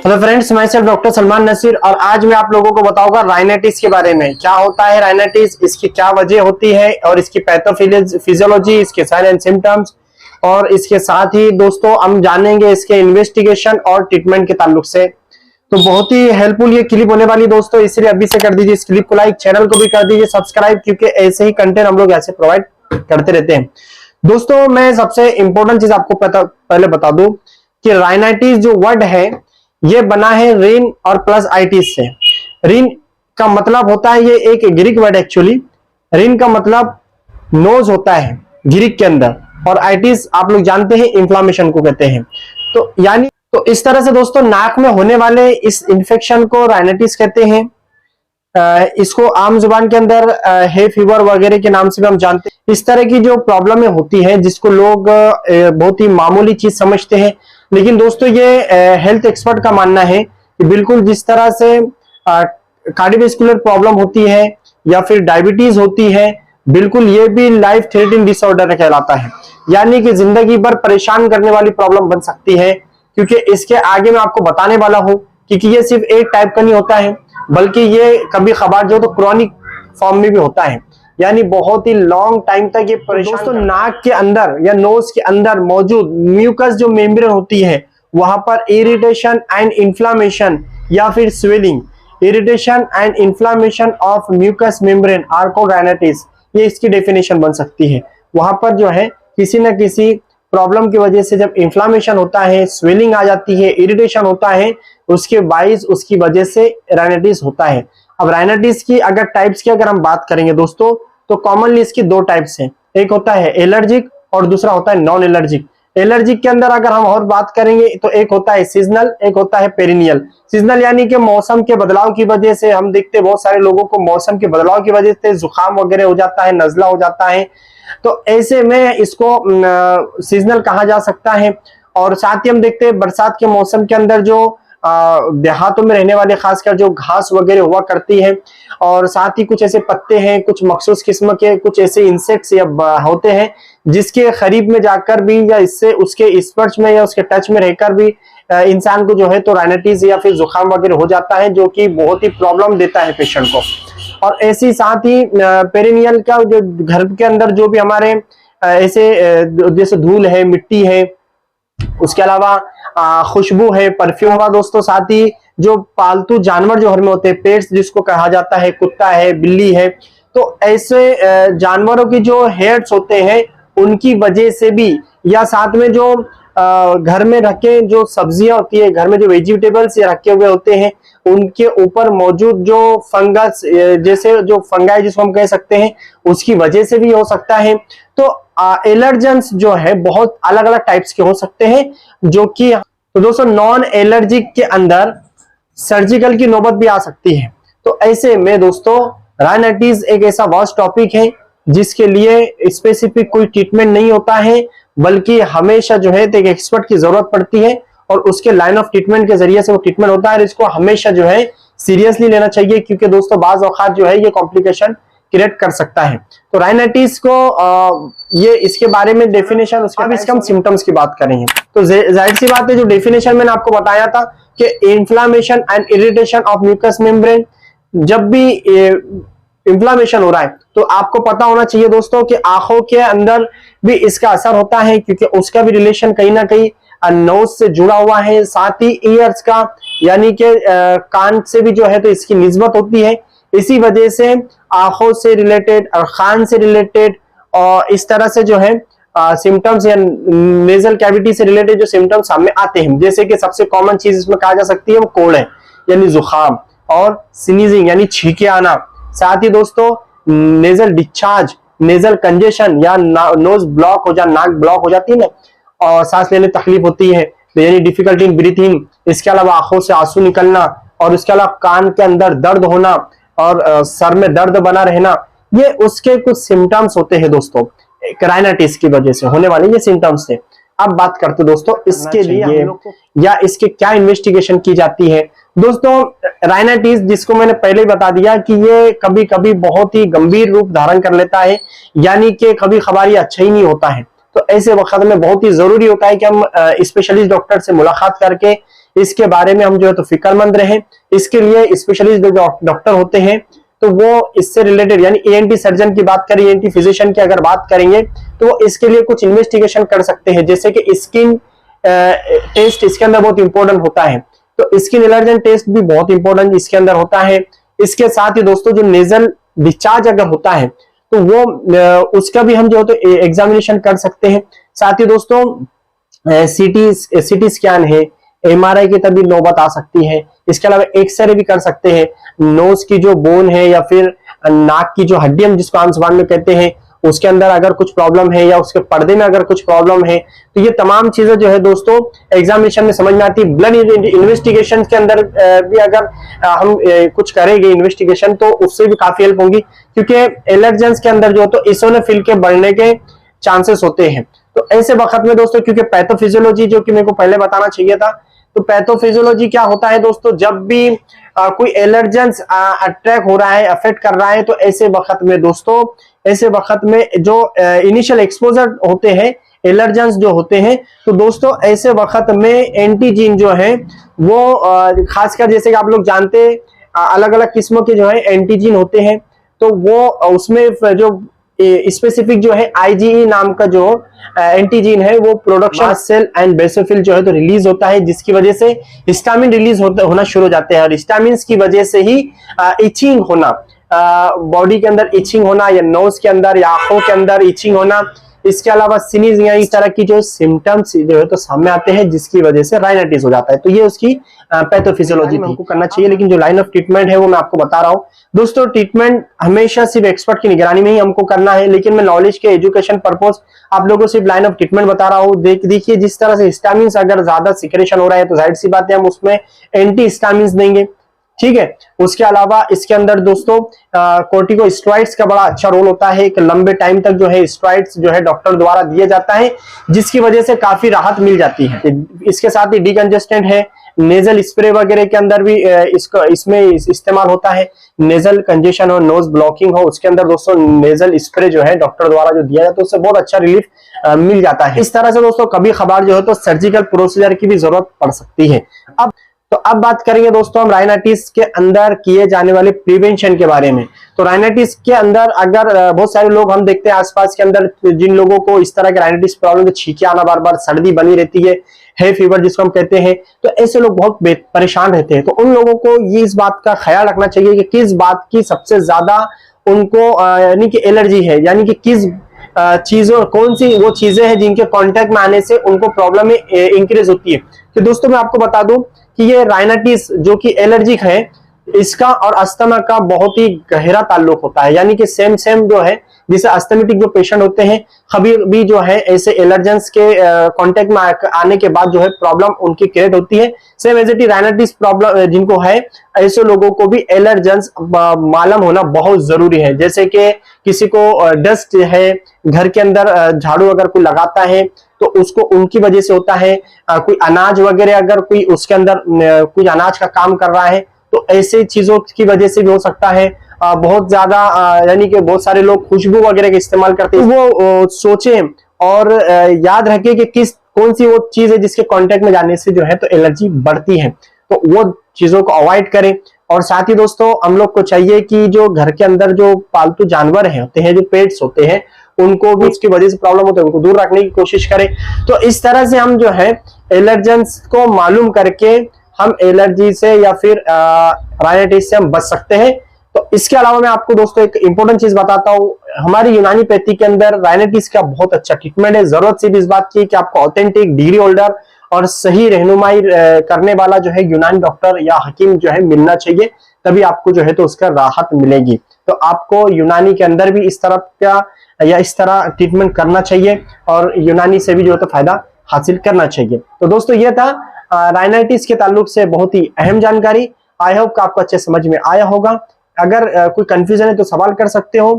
Hello friends, मैं सिर्फ doctor Salman Naseer और आज मैं आप लोगों को बताऊंगा राइनाइटिस के बारे में। क्या होता है राइनाइटिस, इसकी क्या वजह होती है और इसकी पैथोफिजियोलॉजी, इसके साइन एंड सिम्टम्स, और इसके साथ ही दोस्तों हम जानेंगे इसके इन्वेस्टिगेशन और ट्रीटमेंट के ताल्लुक से। तो बहुत ही हेल्पफुल ये क्लिप होने वाली दोस्तों, इसलिए अभी से कर दीजिए इस क्लिप को लाइक, चैनल को भी कर दीजिए सब्सक्राइब, क्योंकि ऐसे ही कंटेंट हम लोग ऐसे प्रोवाइड करते रहते हैं। दोस्तों मैं सबसे इंपॉर्टेंट चीज आपको पहले बता दूं कि राइनाइटिस जो वर्ड है ये बना है रिन और प्लस आइटिस से। रिन का मतलब होता है, ये एक ग्रीक वर्ड एक्चुअली। रिन का मतलब नोज होता है ग्रीक के अंदर, और आइटिस आप लोग जानते हैं इन्फ्लामेशन को कहते हैं। तो यानी तो इस तरह से दोस्तों नाक में होने वाले इस इन्फेक्शन को राइनाइटिस कहते हैं। इसको आम जुबान के अंदर हे फीवर वगैरह के नाम से भी हम जानते हैं। इस तरह की जो प्रॉब्लमें होती है जिसको लोग बहुत ही मामूली चीज समझते हैं, लेकिन दोस्तों ये हेल्थ एक्सपर्ट का मानना है कि बिल्कुल जिस तरह से कार्डियोवैस्कुलर प्रॉब्लम होती है या फिर डायबिटीज होती है, बिल्कुल ये भी लाइफ थ्रेटनिंग डिसऑर्डर कहलाता है। यानी कि जिंदगी भर परेशान करने वाली प्रॉब्लम बन सकती है, क्योंकि इसके आगे मैं आपको बताने वाला हूं क्योंकि ये सिर्फ एक टाइप का नहीं होता है, बल्कि ये कभी कभार जो तो क्रॉनिक फॉर्म में भी होता है, यानी बहुत ही लॉन्ग टाइम तक ये परेशान। दोस्तों नाक के अंदर या नोज के अंदर मौजूद म्यूकस जो मेम्ब्रेन होती है, वहां पर इरिटेशन एंड इन्फ्लामेशन या फिर swelling, irritation and inflammation of mucus membrane are called rhinitis, ये इसकी डेफिनेशन बन सकती है। वहां पर जो है किसी न किसी प्रॉब्लम की वजह से जब इन्फ्लामेशन होता है, स्वेलिंग आ जाती है, इरिटेशन होता है, उसके बाइस उसकी वजह से राइनाइटिस होता है। अब राइनाइटिस की अगर टाइप्स की अगर हम बात करेंगे दोस्तों, तो कॉमनली इसकी दो टाइप्स हैं। एक होता है एलर्जिक और दूसरा होता है नॉन एलर्जिक। एलर्जिक के अंदर अगर हम और बात करेंगे तो एक होता है सीजनल, एक होता है पेरिनियल। सीजनल यानी कि मौसम के बदलाव की वजह से, हम देखते हैं बहुत सारे लोगों को मौसम के बदलाव की वजह से जुकाम वगैरह हो जाता है, नजला हो जाता है, तो ऐसे में इसको सीजनल कहा जा सकता है। और साथ ही हम देखते हैं बरसात के मौसम के अंदर जो देहातों में रहने वाले खासकर जो घास वगैरह हुआ करती है, और साथ ही कुछ ऐसे पत्ते हैं, कुछ मखसूस किस्म के कुछ ऐसे इंसेक्ट्स या होते हैं जिसके करीब में जाकर भी या इससे उसके स्पर्श में या उसके टच में रहकर भी इंसान को जो है तो राइनाइटिस या फिर जुकाम वगैरह हो जाता है, जो कि बहुत ही प्रॉब्लम देता है पेशेंट को। और ऐसी साथ ही पेरिनियल का जो घर के अंदर जो भी हमारे ऐसे जैसे धूल है, मिट्टी है, उसके अलावा खुशबू है, परफ्यूम हुआ दोस्तों, साथ ही जो पालतू जानवर जो घर में होते हैं, पेट्स जिसको कहा जाता है, कुत्ता है, बिल्ली है, तो ऐसे जानवरों की जो हेयर्स होते हैं उनकी वजह से भी, या साथ में जो घर में रखे जो सब्जियां होती है, घर में जो वेजिटेबल्स रखे हुए होते हैं, उनके ऊपर मौजूद जो फंगस जैसे जो फंगाई जिसको हम कह सकते हैं, उसकी वजह से भी हो सकता है। तो एलर्जेंस जो है बहुत अलग अलग टाइप्स के हो सकते हैं, जो कि तो दोस्तों नॉन एलर्जिक के अंदर सर्जिकल की नौबत भी आ सकती है। तो ऐसे में दोस्तों राइनाइटिस एक ऐसा वास्ट टॉपिक है जिसके लिए स्पेसिफिक कोई ट्रीटमेंट नहीं होता है, बल्कि हमेशा जो है एक एक्सपर्ट की जरूरत पड़ती है, और उसके लाइन ऑफ ट्रीटमेंट के जरिए से वो ट्रीटमेंट होता है। इसको हमेशा जो है सीरियसली लेना चाहिए, क्योंकि दोस्तों बाज औकात जो है ये कॉम्प्लिकेशन क्रिएट कर सकता है। तो राइनाइटिस को ये इसके बारे में डेफिनेशन, उसके अब इसके हम सिम्टम्स की बात करेंगे। तो जाहिर सी बात है, जो डेफिनेशन मैंने आपको बताया था कि inflammation and irritation of mucus membrane, जब भी इन्फ्लामेशन हो रहा है तो आपको पता होना चाहिए दोस्तों कि आंखों के अंदर भी इसका असर होता है, क्योंकि उसका भी रिलेशन कहीं ना कहीं नोज से जुड़ा हुआ है। साथ ही ईयर्स का यानी कि कान से भी जो है तो इसकी निस्बत होती है। इसी वजह से आंखों से रिलेटेड और कान से रिलेटेड और इस तरह से जो है सिम्टम्स या नेजल कैविटी से रिलेटेड जो सिम्टम्स सामने आते हैं, जैसे कि सबसे कॉमन चीज इसमें कहा जा सकती है वो कोल्ड है, यानी जुकाम, और स्नीजिंग यानी छींके आना। साथ ही दोस्तों नेजल डिस्चार्ज, नेजल कंजेशन या नोज ब्लॉक हो जा, नाक ब्लॉक हो जाती है ना, और सांस लेने तकलीफ होती है, यानी डिफिकल्टी इन ब्रीथिंग। इसके अलावा आंखों से आंसू निकलना, और उसके अलावा कान के अंदर दर्द होना और सर में दर्द बना रहना, ये उसके कुछ सिम्टम्स होते हैं दोस्तों, राइनाइटिस की वजह से होने वाले ये सिम्टम्स थे। अब बात करते दोस्तों इसके लिए या इसके क्या इन्वेस्टिगेशन की जाती है। दोस्तों राइनाइटिस, जिसको मैंने पहले ही बता दिया कि ये कभी कभी बहुत ही गंभीर रूप धारण कर लेता है, यानी कि कभी कभार ये अच्छा ही नहीं होता है। तो ऐसे वक्त में बहुत ही जरूरी होता है कि हम स्पेशलिस्ट डॉक्टर से मुलाकात करके इसके बारे में हम जो है तो फिक्रमंद रहें। इसके लिए स्पेशलिस्ट जो डॉक्टर होते हैं तो वो इससे रिलेटेड, यानी ईएनटी सर्जन की बात करें, ईएनटी फिजिशियन की अगर बात करेंगे तो वो इसके लिए कुछ इन्वेस्टिगेशन कर सकते हैं, जैसे कि स्किन टेस्ट इसके अंदर बहुत इंपॉर्टेंट होता है। तो स्किन एलर्जन टेस्ट भी बहुत इंपॉर्टेंट इसके अंदर होता है। इसके साथ ही दोस्तों जो नेजल डिस्चार्ज अगर होता है तो वो उसका भी हम जो है तो एग्जामिनेशन कर सकते हैं। साथ ही दोस्तों सीटी स्कैन है, एमआरआई की तभी नौबत आ सकती है। इसके अलावा एक्सरे भी कर सकते हैं। नोज की जो बोन है या फिर नाक की जो हड्डी हम जिसको आम जुबान में कहते हैं उसके अंदर अगर कुछ प्रॉब्लम है या उसके पर्दे में अगर कुछ प्रॉब्लम है तो ये तमाम चीजें जो है दोस्तों एग्जामिनेशन में समझ में आती है। ब्लड इन्वेस्टिगेशन के अंदर भी अगर हम कुछ करेंगे इन्वेस्टिगेशन तो उससे भी काफी हेल्प होगी, क्योंकि एलर्जेंस के अंदर जो तो इसोनोफिल के बढ़ने के चांसेस होते हैं। तो ऐसे वक्त में दोस्तों, क्योंकि पैथोफिजियोलॉजी जो कि मेरे को पहले बताना चाहिए था, तो पैथोफिजियोलॉजी क्या होता है दोस्तों, जब भी कोई एलर्जेंस अटैक हो रहा है, अफेक्ट कर रहा है, तो ऐसे वक्त में दोस्तों, ऐसे वक्त में जो इनिशियल एक्सपोजर होते हैं एलर्जेंस जो होते हैं, तो दोस्तों ऐसे वक्त में एंटीजीन जो है वो खासकर जैसे कि आप लोग जानते अलग अलग किस्मों के जो है एंटीजीन होते हैं, तो वो उसमें जो स्पेसिफिक जो है आईजीई नाम का जो एंटीजीन है वो प्रोडक्शन सेल एंड बेसोफिल जो है तो रिलीज होता है, जिसकी वजह से हिस्टामिन रिलीज होना शुरू हो जाते हैं। और हिस्टामिन की वजह से ही इचिंग होना, बॉडी के अंदर इचिंग होना या नोज के अंदर या आंखों के अंदर इचिंग होना, इसके अलावा सिनीज या इस तरह की जो सिम्टम्स जो है तो सामने आते हैं, जिसकी वजह से राइनाइटिस हो जाता है। तो ये उसकी पैथोफिजियोलॉजी हमको करना चाहिए। लेकिन जो लाइन ऑफ ट्रीटमेंट है वो मैं आपको बता रहा हूँ दोस्तों। ट्रीटमेंट हमेशा सिर्फ एक्सपर्ट की निगरानी में ही हमको करना है, लेकिन मैं नॉलेज के एजुकेशन पर्पस आप लोगों को सिर्फ लाइन ऑफ ट्रीटमेंट बता रहा हूँ। देखिए जिस तरह से हिस्टामिन अगर ज्यादा सिक्रेशन हो रहा है तो जाहिर सी बात है हम उसमें एंटी हिस्टामिन देंगे, ठीक है। उसके अलावा इसके अंदर दोस्तों कोर्टिकोस्टेरॉइड्स का बड़ा अच्छा रोल होता है। एक लंबे टाइम तक जो है स्टेरॉइड्स जो है डॉक्टर द्वारा दिया जाता है, जिसकी वजह से काफी राहत मिल जाती है। इसके साथ ही डिकंजेस्टेंट है, नेजल स्प्रे वगैरह के अंदर भी इसमें इस्तेमाल होता है। नेजल कंजेशन हो, नोज ब्लॉकिंग हो, उसके अंदर दोस्तों नेजल स्प्रे जो है डॉक्टर द्वारा जो दिया जाता है उससे बहुत अच्छा रिलीफ मिल जाता है। इस तरह से दोस्तों कभी कभार जो है तो सर्जिकल प्रोसीजर की भी जरूरत पड़ सकती है। अब बात करेंगे दोस्तों हम राइनाइटिस के अंदर किए जाने वाले प्रिवेंशन के बारे में। तो राइनाइटिस के अंदर अगर बहुत सारे लोग हम देखते हैं आसपास के अंदर, जिन लोगों को इस तरह के राइनाइटिस प्रॉब्लम, छींके आना, बार बार सर्दी बनी रहती है फीवर जिसको हम कहते हैं, तो ऐसे लोग बहुत परेशान रहते हैं। तो उन लोगों को ये इस बात का ख्याल रखना चाहिए कि किस बात की सबसे ज्यादा उनको यानी कि एलर्जी है, यानी कि किस चीजों, कौन सी वो चीजें हैं जिनके कांटेक्ट में आने से उनको प्रॉब्लम इंक्रीज होती है। तो दोस्तों मैं आपको बता दूं कि ये राइनाइटिस जो कि एलर्जिक है, इसका और अस्थमा का बहुत ही गहरा ताल्लुक होता है। यानी कि सेम जो है, जैसे अस्थमेटिक जो पेशेंट होते हैं कभी भी जो है ऐसे एलर्जेंस के कांटेक्ट में आने के बाद जो है प्रॉब्लम उनकी क्रिएट होती है। Same as it is rhinitis problem जिनको है, ऐसे लोगों को भी एलर्जेंस मालूम होना बहुत जरूरी है। जैसे कि किसी को डस्ट है, घर के अंदर झाड़ू अगर कोई लगाता है तो उसको उनकी वजह से होता है। कोई अनाज वगैरह अगर कोई उसके अंदर कोई अनाज का काम कर रहा है तो ऐसे चीजों की वजह से भी हो सकता है। बहुत ज्यादा यानी कि बहुत सारे लोग खुशबू वगैरह का इस्तेमाल करते हैं, वो सोचें और याद रखें कि कौन सी वो चीज है जिसके कांटेक्ट में जाने से जो है तो एलर्जी बढ़ती है, तो वो चीजों को अवॉइड करें। और साथ ही दोस्तों हम लोग को चाहिए कि जो घर के अंदर जो पालतू जानवर होते हैं, जो पेट्स होते हैं, उनको भी उसकी वजह से प्रॉब्लम होती है, उनको दूर रखने की कोशिश करें। तो इस तरह से हम जो है एलर्जेंस को मालूम करके हम एलर्जी से या फिर राइनाइटिस से हम बच सकते हैं। तो इसके अलावा मैं आपको दोस्तों एक इंपॉर्टेंट चीज बताता हूँ, हमारी यूनानी पैथी के अंदर राइनाइटिस का बहुत अच्छा ट्रीटमेंट है। जरूरत सिर्फ इस बात की कि आपको ऑथेंटिक डिग्री होल्डर और सही रहनुमाई करने वाला जो है यूनानी डॉक्टर या हकीम जो है मिलना चाहिए, तभी आपको जो है तो उसका राहत मिलेगी। तो आपको यूनानी के अंदर भी इस तरह का या इस तरह ट्रीटमेंट करना चाहिए और यूनानी से भी जो है तो फायदा हासिल करना चाहिए। तो दोस्तों ये था राइनाइटिस के ताल्लुक से बहुत ही अहम जानकारी। आई होप आपको अच्छे समझ में आया होगा। अगर कोई कंफ्यूजन है तो सवाल कर सकते हो।